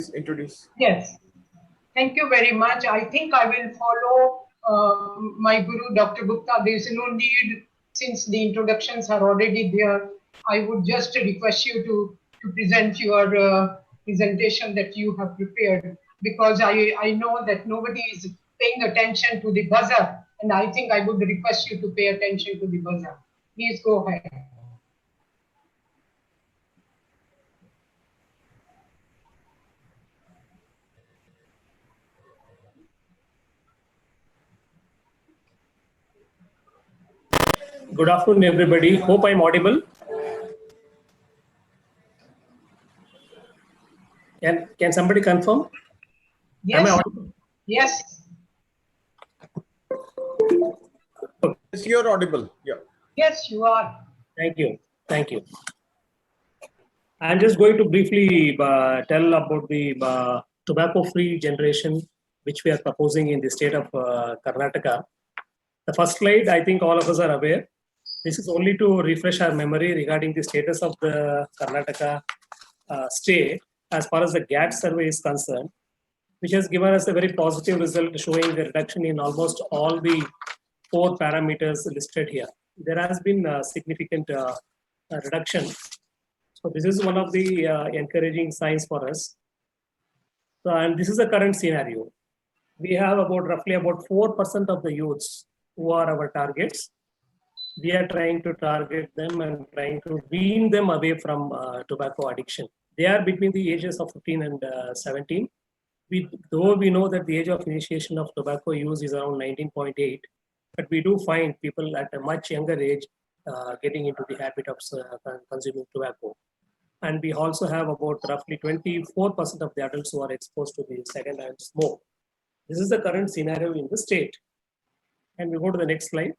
please introduce. Yes, thank you very much. I think I will follow my Guru, Dr. Gupta. There is no need, since the introductions are already there. I would just request you to present your presentation that you have prepared, because I know that nobody is paying attention to the buzzer, and I think I would request you to pay attention to the buzzer. Please go ahead. Good afternoon, everybody. Hope I'm audible. Can somebody confirm? Yes. Am I audible? Yes. Yes, you're audible. Yeah. Yes, you are. Thank you. Thank you. I'm just going to briefly tell about the tobacco-free generation which we are proposing in the state of Karnataka. The first slide, I think all of us are aware. This is only to refresh our memory regarding the status of the Karnataka state as far as the GAT survey is concerned, which has given us a very positive result showing the reduction in almost all the 4 parameters listed here. There has been a significant reduction. So this is one of the encouraging signs for us. So, and this is the current scenario. We have roughly about 4% of the youths who are our targets. We are trying to target them and trying to wean them away from tobacco addiction. They are between the ages of 15 and 17. Though we know that the age of initiation of tobacco use is around 19.8, but we do find people at a much younger age getting into the habit of consuming tobacco. And we also have about roughly 24% of the adults who are exposed to the second-hand smoke. This is the current scenario in the state. And we go to the next slide.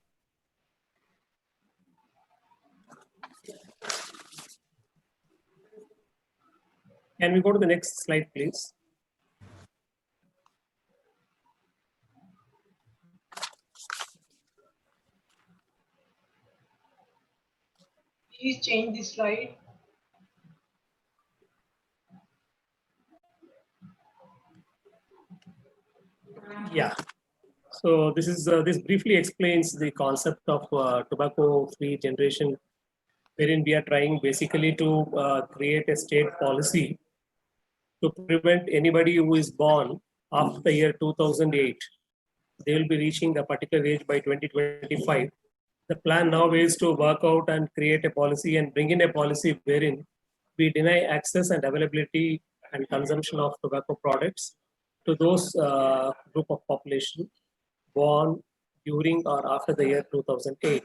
Can we go to the next slide, please? Please change the slide. Yeah. So this briefly explains the concept of tobacco-free generation, wherein we are trying basically to create a state policy to prevent anybody who is born after the year 2008. They will be reaching a particular age by 2025. The plan now is to work out and create a policy and bring in a policy wherein we deny access and availability and consumption of tobacco products to those group of population born during or after the year 2008.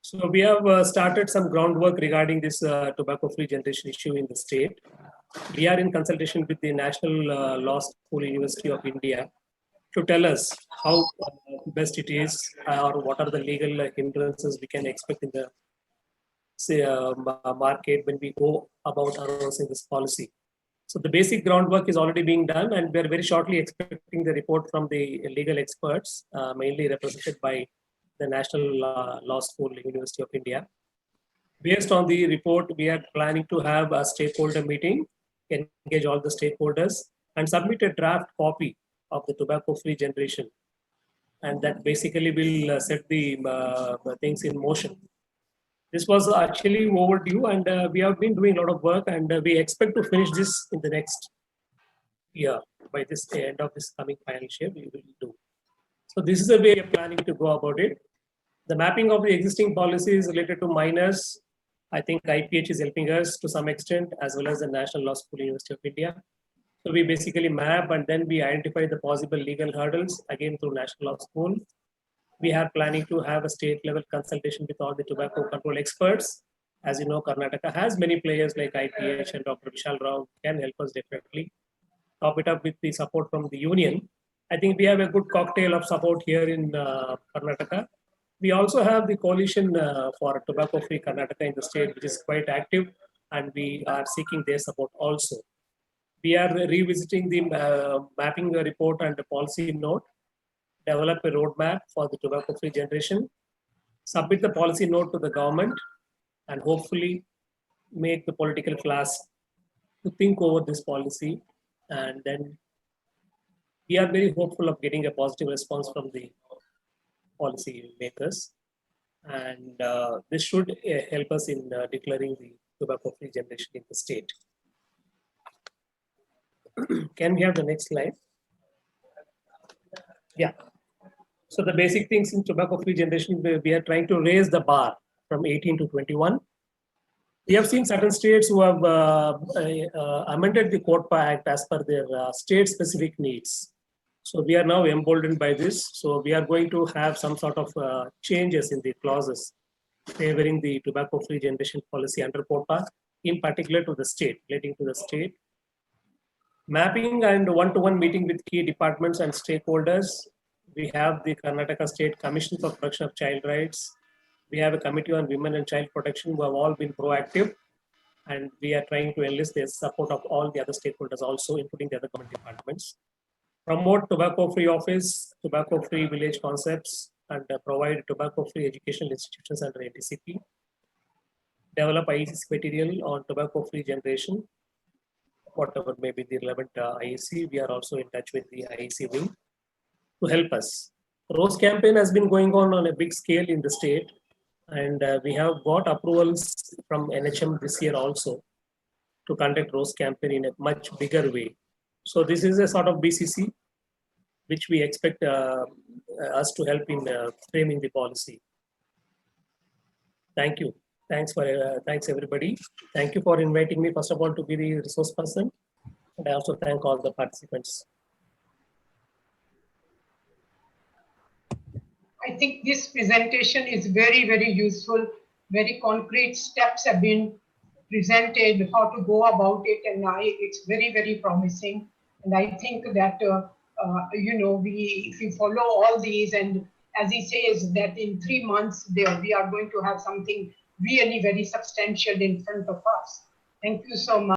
So we have started some groundwork regarding this tobacco-free generation issue in the state. We are in consultation with the National Law School University of India to tell us how best it is or what are the legal hindrances we can expect in the market when we go about announcing this policy. So the basic groundwork is already being done, and we're very shortly expecting the report from the legal experts, mainly represented by the National Law School University of India. Based on the report, we are planning to have a stakeholder meeting, engage all the stakeholders, and submit a draft copy of the tobacco-free generation. And that basically will set the things in motion. This was actually overdue, and we have been doing a lot of work, and we expect to finish this in the next year. By this end of this coming financial year, we will do. So this is the way we are planning to go about it. The mapping of the existing policies related to minors, I think IPH is helping us to some extent, as well as the National Law School University of India. So we basically map and then we identify the possible legal hurdles, again through National Law School. We are planning to have a state level consultation with all the tobacco control experts. As you know, Karnataka has many players like IPH, and Dr. Vishal Rao can help us definitely. Top it up with the support from the union. I think we have a good cocktail of support here in Karnataka. We also have the coalition for tobacco-free Karnataka in the state, which is quite active, and we are seeking their support also. We are revisiting the mapping report and the policy note, develop a roadmap for the tobacco-free generation, submit the policy note to the government, and hopefully make the political class to think over this policy, and then we are very hopeful of getting a positive response from the policy makers. And this should help us in declaring the tobacco-free generation in the state. Can we have the next slide? Yeah. So the basic things in tobacco-free generation, we are trying to raise the bar from 18 to 21. We have seen certain states who have amended the CODPA Act as per their state-specific needs. So we are now emboldened by this. So we are going to have some sort of changes in the clauses favoring the tobacco-free generation policy under CODPA, in particular to the state, relating to the state. Mapping and one-to-one meeting with key departments and stakeholders. We have the Karnataka State Commission for Protection of Child Rights. We have a Committee on Women and Child Protection who have all been proactive. And we are trying to enlist the support of all the other stakeholders also, including the other government departments. Promote tobacco-free office, tobacco-free village concepts, and provide tobacco-free educational institutions under ATCP. Develop IEC material on tobacco-free generation. Whatever may be the relevant IEC, we are also in touch with the IEC wing to help us. Rose campaign has been going on a big scale in the state, and we have got approvals from NHM this year also to conduct Rose campaign in a much bigger way. So this is a sort of BCC which we expect us to help in framing the policy. Thank you. Thanks everybody. Thank you for inviting me, first of all, to be the resource person. And I also thank all the participants. I think this presentation is very, very useful. Very concrete steps have been presented, how to go about it, and it's very, very promising. And I think that, if we follow all these, and as he says that in 3 months, we are going to have something really very substantial in front of us. Thank you so much.